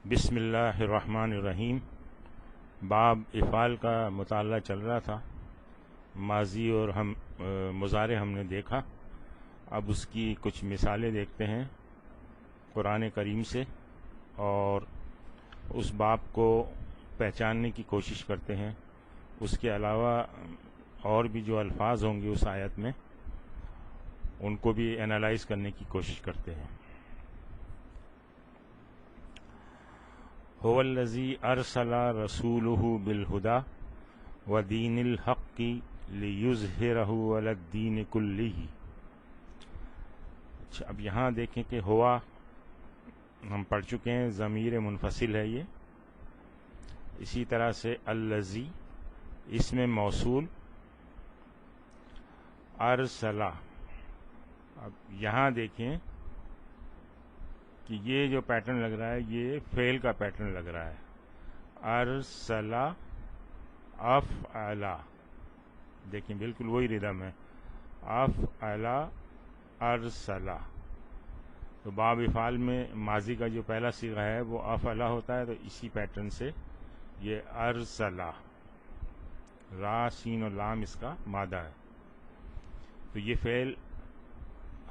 بسم اللہ الرحمن الرحیم۔ باب افعال کا مطالعہ چل رہا تھا۔ ماضی اور مضارع ہم نے دیکھا، اب اس کی کچھ مثالیں دیکھتے ہیں قرآن کریم سے، اور اس باب کو پہچاننے کی کوشش کرتے ہیں۔ اس کے علاوہ اور بھی جو الفاظ ہوں گے اس آیت میں، ان کو بھی انالائز کرنے کی کوشش کرتے ہیں۔ هو الذی ارسل رسولہ بالہدی ودین الحق لیظہرہ علی الدین کلہ۔ اچھا، اب یہاں دیکھیں کہ ہوا ہم پڑھ چکے ہیں، ضمیر منفصل ہے یہ۔ اسی طرح سے الذی اسم موصول، ارسلہ۔ اب یہاں دیکھیں کہ یہ جو پیٹرن لگ رہا ہے یہ فعل کا پیٹرن لگ رہا ہے۔ ارسلہ افعلا، دیکھیں بالکل وہی ردم ہے، افعلا ارسلہ۔ تو باب افعال میں ماضی کا جو پہلا صیغہ ہے وہ افعلا ہوتا ہے، تو اسی پیٹرن سے یہ ارسلہ، را سین اور لام اس کا مادہ ہے۔ تو یہ فعل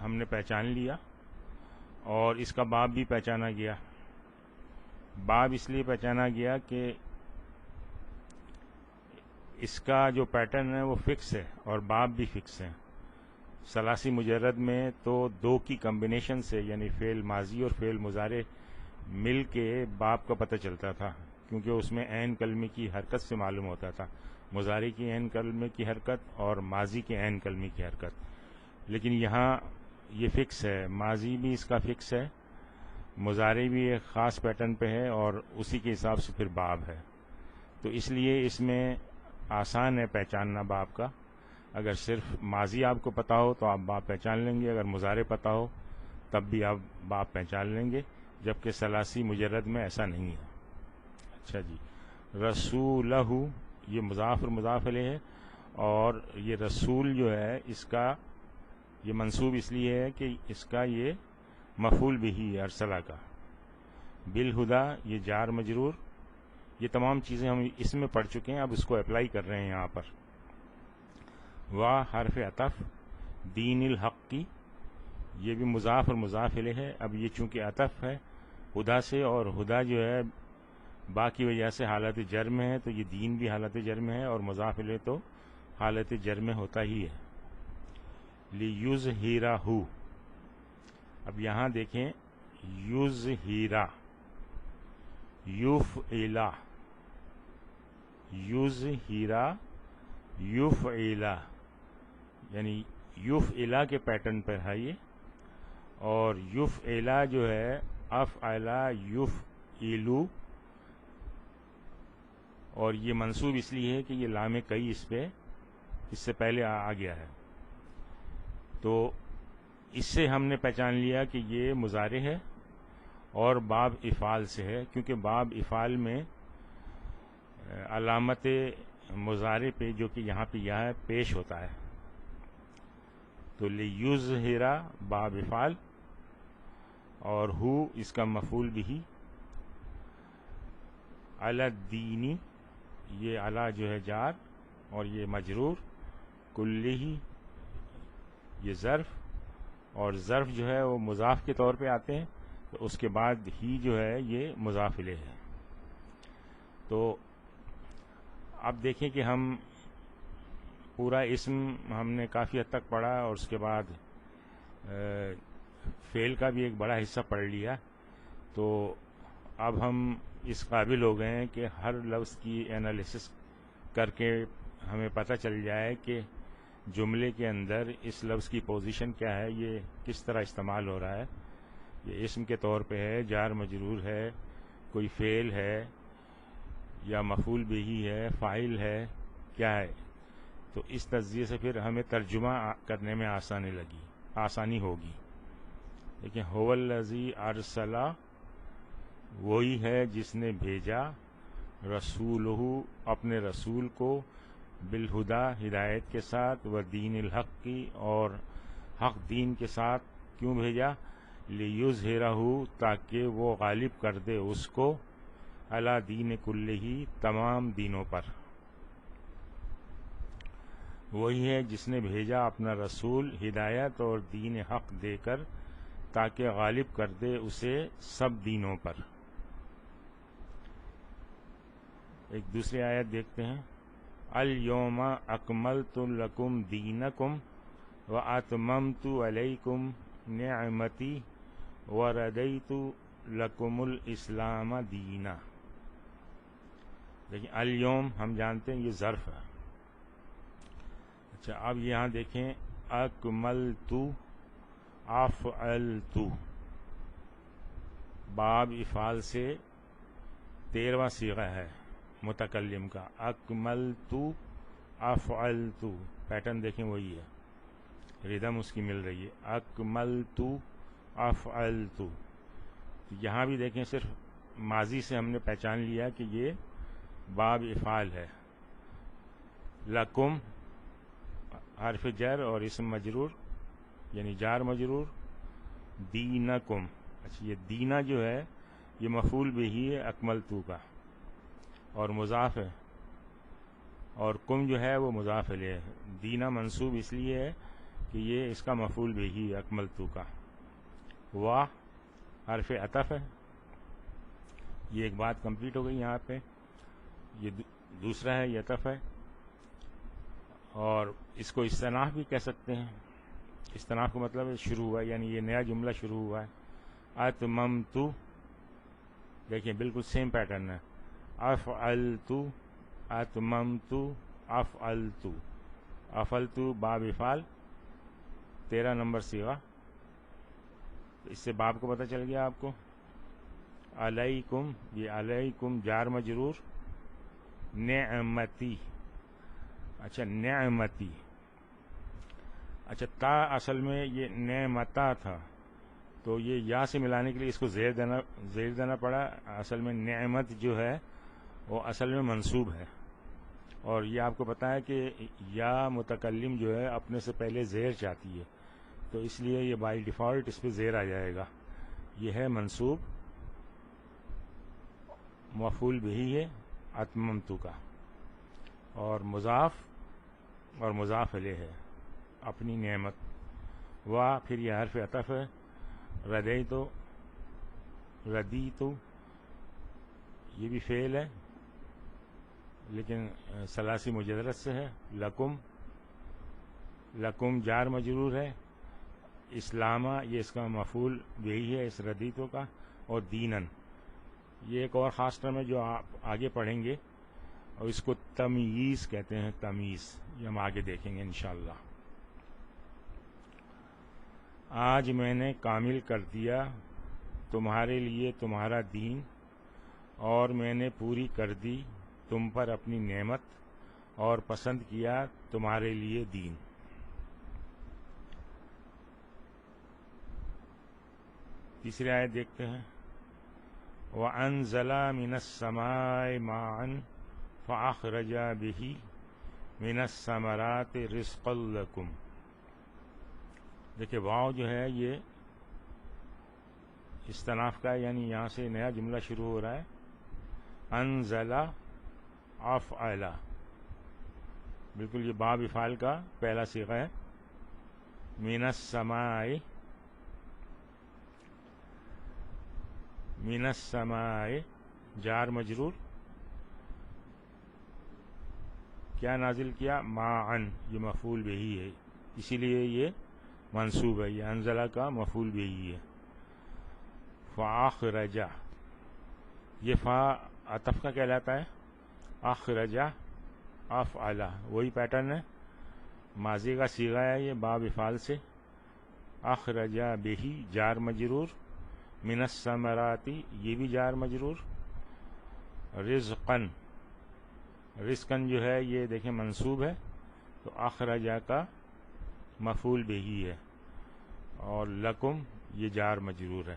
ہم نے پہچان لیا، اور اس کا باب بھی پہچانا گیا۔ باب اس لیے پہچانا گیا کہ اس کا جو پیٹرن ہے وہ فکس ہے، اور باب بھی فکس ہے۔ ثلاثی مجرد میں تو دو کی کمبینیشن سے، یعنی فعل ماضی اور فعل مضارع مل کے باب کا پتہ چلتا تھا، کیونکہ اس میں عین کلمے کی حرکت سے معلوم ہوتا تھا، مضارع کی عین کلمے کی حرکت اور ماضی کے عین کلمے کی حرکت۔ لیکن یہاں یہ فکس ہے، ماضی بھی اس کا فکس ہے، مضارع بھی ایک خاص پیٹرن پہ ہے، اور اسی کے حساب سے پھر باب ہے۔ تو اس لیے اس میں آسان ہے پہچاننا باب کا۔ اگر صرف ماضی آپ کو پتہ ہو تو آپ باب پہچان لیں گے، اگر مضارع پتہ ہو تب بھی آپ باب پہچان لیں گے، جبکہ ثلاثی مجرد میں ایسا نہیں ہے۔ اچھا جی، رسولہ، یہ مضاف اور مضاف الیہ ہے، اور یہ رسول جو ہے اس کا یہ منصوب اس لیے ہے کہ اس کا یہ مفعول بھی ہے ارسلہ کا۔ بالہدی، یہ جار مجرور، یہ تمام چیزیں ہم اس میں پڑھ چکے ہیں، اب اس کو اپلائی کر رہے ہیں یہاں پر۔ وا حرف عطف، دین الحق کی، یہ بھی مضاف اور مضاف الیہ ہے۔ اب یہ چونکہ عطف ہے ہدا سے، اور ہدا جو ہے با کی وجہ سے حالت جر میں ہے، تو یہ دین بھی حالت جر میں ہے، اور مضاف الیہ تو حالت جر میں ہوتا ہی ہے۔ لیظہرہ، اب یہاں دیکھیں یظہرہ، یفعلا، یظہرہ یفعلا، یعنی یفعلا کے پیٹرن پر ہے یہ، اور یفعلا جو ہے افعلا یفعلو، اور یہ منصوب اس لیے ہے کہ یہ لام کئی اس سے پہلے آ گیا ہے۔ تو اس سے ہم نے پہچان لیا کہ یہ مضارع ہے اور باب افعال سے ہے، کیونکہ باب افعال میں علامت مضارع پہ جو کہ یہاں پہ یہ ہے پیش ہوتا ہے۔ تو لیظہرہ باب افعال، اور ہو اس کا مفعول بھی، علی الدین، یہ علی جو ہے جار اور یہ مجرور، کلہ یہ ظرف، اور ظرف جو ہے وہ مضاف کے طور پہ آتے ہیں، تو اس کے بعد ہی جو ہے یہ مضاف الیہ ہے۔ تو اب دیکھیں کہ ہم پورا اسم ہم نے کافی حد تک پڑھا، اور اس کے بعد فعل کا بھی ایک بڑا حصہ پڑھ لیا۔ تو اب ہم اس قابل ہو گئے ہیں کہ ہر لفظ کی انالیسس کر کے ہمیں پتہ چل جائے کہ جملے کے اندر اس لفظ کی پوزیشن کیا ہے، یہ کس طرح استعمال ہو رہا ہے، یہ اسم کے طور پہ ہے، جار مجرور ہے، کوئی فعل ہے، یا مفعول بھی ہے، فاعل ہے، کیا ہے۔ تو اس تجزیے سے پھر ہمیں ترجمہ کرنے میں آسانی ہوگی۔ لیکن هو الذی ارسل، وہی ہے جس نے بھیجا، رسولہ اپنے رسول کو، بالہدی ہدایت کے ساتھ، و دین الحق کی اور حق دین کے ساتھ۔ کیوں بھیجا؟ لیظہرہ، تاکہ وہ غالب کر دے اس کو، علی دین کلہ، تمام دینوں پر۔ وہی ہے جس نے بھیجا اپنا رسول ہدایت اور دین حق دے کر، تاکہ غالب کر دے اسے سب دینوں پر۔ ایک دوسری آیت دیکھتے ہیں، الیوم اکملت لکم دینکم واتممت علیکم نعمتی وردیت لکم الاسلام دینا۔ دیکھیں الیوم ہم جانتے ہیں یہ ظرف ہے۔ اچھا اب یہاں دیکھیں اکملت افعلت، باب افعال سے 13واں صیغہ ہے متکلم کا، اکملت افعلت، پیٹرن دیکھیں وہی ہے، ردم اس کی مل رہی ہے، اکملت افعلت۔ یہاں بھی دیکھیں صرف ماضی سے ہم نے پہچان لیا کہ یہ باب افعال ہے۔ لکم حرف جر اور اسم مجرور یعنی جار مجرور، دینکم، اچھا یہ دینا جو ہے یہ مفعول بہ ہے اکملتو کا اور مضاف ہے، اور کم جو ہے وہ مضاف الیہ ہے۔ دینا منصوب اس لیے ہے کہ یہ اس کا مفعول بہ ہے اکملتو کا۔ وا حرف عطف ہے، یہ ایک بات کمپلیٹ ہو گئی یہاں پہ، یہ دوسرا ہے یہ عطف ہے، اور اس کو استناف بھی کہہ سکتے ہیں۔ استناف کا مطلب ہے شروع ہوا ہے، یعنی یہ نیا جملہ شروع ہوا ہے۔ اتممتو، دیکھیں بالکل سیم پیٹرن ہے، افعلتو، اتممتو، افعلتو، افعلتو باب افعال 13 نمبر صیغہ، اس سے باب کو پتہ چل گیا آپ کو۔ علیکم، یہ علیکم جار مجرور، نعمتی، اچھا نعمتی، اچھا تا اصل میں یہ نعمتا تھا، تو یہ یا سے ملانے کے لیے اس کو زیر دینا پڑا۔ اصل میں نعمت جو ہے وہ اصل میں منصوب ہے، اور یہ آپ کو پتہ ہے کہ یا متکلم جو ہے اپنے سے پہلے زیر چاہتی ہے، تو اس لیے یہ بائی ڈیفالٹ اس پہ زیر آ جائے گا۔ یہ ہے منصوب، مفعول بہ ہے اتممتو کا، اور مضاف اور مضاف الیہ ہے، اپنی نعمت۔ وا پھر یہ حرف عطف ہے، ردیتو، ردیتو یہ بھی فعل ہے لیکن ثلاثی مجرد سے ہے۔ لکم، لکم جار مجرور ہے، اسلامہ یہ اس کا مفعول بہی ہے اس ردیتو کا، اور دینن یہ ایک اور خاص ٹرم ہے جو آپ آگے پڑھیں گے، اور اس کو تمییز کہتے ہیں، تمییز، یہ ہم آگے دیکھیں گے انشاءاللہ۔ آج میں نے کامل کر دیا تمہارے لیے تمہارا دین، اور میں نے پوری کر دی تم پر اپنی نعمت، اور پسند کیا تمہارے لیے دین۔ تیسری آیت دیکھتے ہیں، وَأَنزَلَ مِنَ السَّمَاءِ مَاءً فَأَخْرَجَ بِهِ مِنَ الثَّمَرَاتِ رِزْقًا لَكُمْ۔ دیکھیں واو جو ہے یہ استناف کا ہے، یعنی یہاں سے نیا جملہ شروع ہو رہا ہے۔ انزل افعل، بالکل یہ باب افعال کا پہلا صیغہ ہے۔ من السماء، من السماء جار مجرور، کیا نازل کیا؟ معن، یہ مفعول بہی ہے، اسی لیے یہ منصوب ہے، یہ انزلہ کا مفعول بہی ہے۔ فاخرج، یہ فا عطف کا کہلاتا ہے، اخرج افعل وہی پیٹرن ہے، ماضی کا صیغہ ہے یہ باب افعال سے۔ اخرج بہی جار مجرور، من الثمراتی یہ بھی جار مجرور، رزقن، رزقن جو ہے یہ دیکھیں منصوب ہے، تو اخرج کا مفعول بہی ہے، اور لکم یہ جار مجرور ہے۔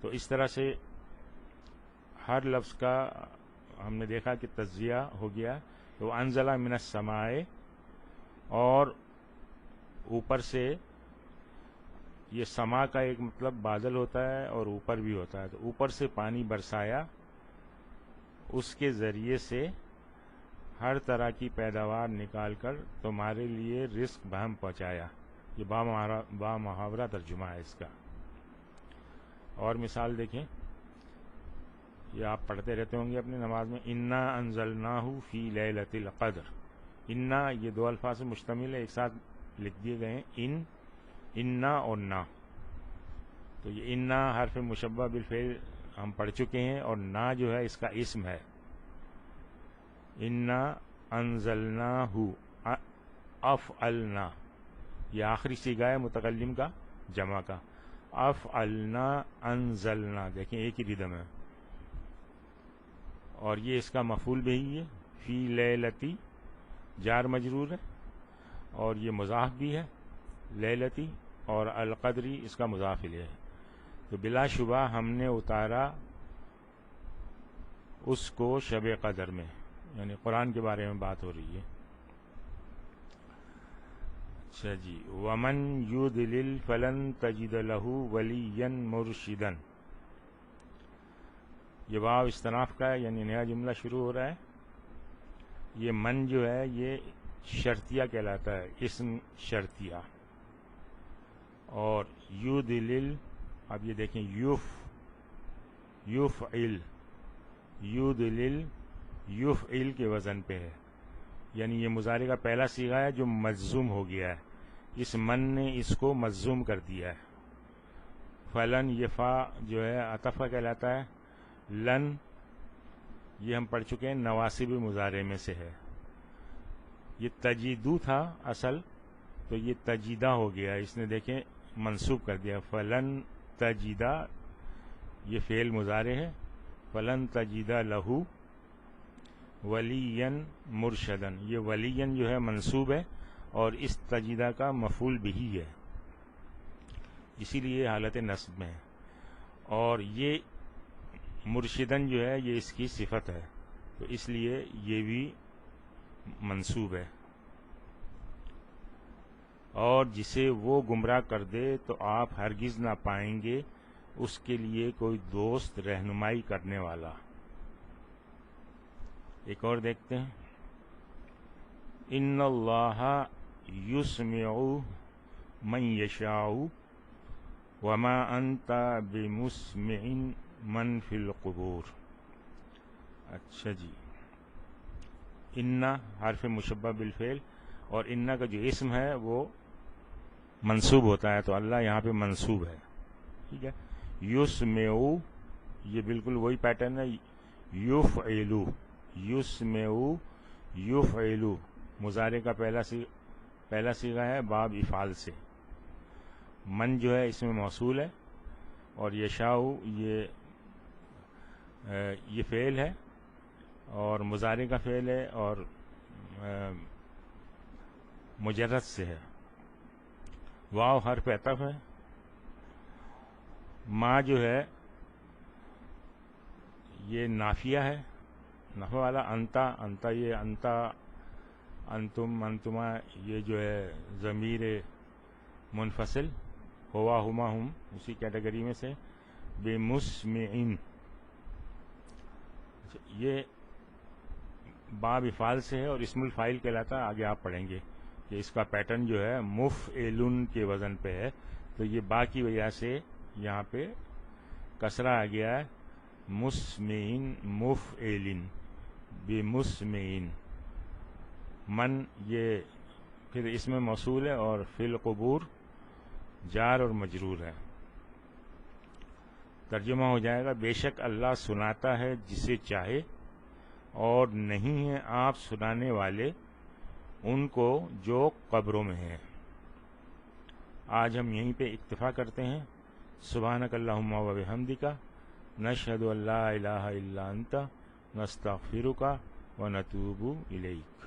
تو اس طرح سے ہر لفظ کا ہم نے دیکھا کہ تجزیہ ہو گیا، تو انزلہ من السماء، اور اوپر سے یہ سما کا ایک مطلب بادل ہوتا ہے اور اوپر بھی ہوتا ہے، تو اوپر سے پانی برسایا، اس کے ذریعے سے ہر طرح کی پیداوار نکال کر تمہارے لیے رزق بہم پہنچایا. یہ با محاورہ ترجمہ ہے اس کا. اور مثال دیکھیں، یہ آپ پڑھتے رہتے ہوں گے اپنی نماز میں، انا انزلناہ فی لیلۃ القدر. انا یہ دو الفاظ سے مشتمل ہے، ایک ساتھ لکھ دیے گئے ہیں، انا اور نا. تو یہ انا حرف مشبہ بالفعل ہم پڑھ چکے ہیں، اور نا جو ہے اس کا اسم ہے. انا انزلناہ افعلنا، یہ آخری صیغہ ہے متکلم کا جمع کا. افعلنا انزلنا، دیکھیں ایک ہی ردم ہے. اور یہ اس کا مفعول بھی ہے، فی لیلتی جار مجرور ہے، اور یہ مضاف بھی ہے لیلتی، اور القدری اس کا مضاف الیہ ہے. تو بلا شبہ ہم نے اتارا اس کو شب قدر میں، یعنی قرآن کے بارے میں بات ہو رہی ہے. اچھا جی، ومن یضلل فلن تجد له ولیا مرشدا. یہ واو استناف کا ہے، یعنی نیا جملہ شروع ہو رہا ہے. یہ من جو ہے یہ شرطیہ کہلاتا ہے، اسم شرطیہ. اور یضلل، اب یہ دیکھیں یفعل، یضلل یفعل کے وزن پہ ہے، یعنی یہ مضارع کا پہلا صیغہ ہے جو مجزوم ہو گیا ہے. اس من نے اس کو مجزوم کر دیا ہے. فلن، یہ فا جو ہے عطف کا کہلاتا ہے. لن یہ ہم پڑھ چکے ہیں نواسب مضارع میں سے ہے. یہ تجیدو تھا اصل، تو یہ تجیدہ ہو گیا، اس نے دیکھیں منصوب کر دیا. فلن تجیدہ یہ فعل مضارع ہے. فلن تجیدہ لہو ولین مرشدن، یہ ولین جو ہے منصوب ہے، اور اس تجیدہ کا مفعول بھی ہے، اسی لیے حالت نصب میں ہے. اور یہ مرشدن جو ہے یہ اس کی صفت ہے، تو اس لیے یہ بھی منصوب ہے. اور جسے وہ گمراہ کر دے تو آپ ہرگز نہ پائیں گے اس کے لیے کوئی دوست رہنمائی کرنے والا. ایک اور دیکھتے ہیں، ان اللہ یسمع من یشاء وما انت بمسمع من فی القبور. اچھا جی، ان حرف مشبہ بالفعل، اور ان کا جو اسم ہے وہ منصوب ہوتا ہے، تو اللہ یہاں پہ منصوب ہے. ٹھیک ہے. یسمع، یہ بالکل وہی پیٹرن ہے. یفعلو، یسمع یفعلو، مضارع کا پہلا صیغہ ہے باب افعال سے. من جو ہے اس میں موصول ہے، اور یشاء یہ فعل ہے، اور مضارع کا فعل ہے، اور مجرد سے ہے. واو حرف عطف ہے. ما جو ہے یہ نافیہ ہے، نفع والا. انتا یہ انتا، انتم، انتما یہ جو ہے ضمیر منفصل، ہوا ہما ہم اسی کیٹیگری میں سے. بے مسمعین یہ باب افعال سے ہے اور اسم الفاعل کہلاتا ہے. آگے آپ پڑھیں گے کہ اس کا پیٹرن جو ہے مفعلن کے وزن پہ ہے، تو یہ با کی وجہ سے یہاں پہ کسرہ آ گیا ہے. مسمعین مفعلن بمسمعین. من یہ پھر اس میں موصول ہے، اور فی القبور جار اور مجرور ہے. ترجمہ ہو جائے گا، بے شک اللہ سناتا ہے جسے چاہے، اور نہیں ہیں آپ سنانے والے ان کو جو قبروں میں ہیں. آج ہم یہیں پہ اکتفا کرتے ہیں. سبحانک اللہم و بحمدک، نشہد ان لا الہ الا انت، نستغفرک و نتوب الیک.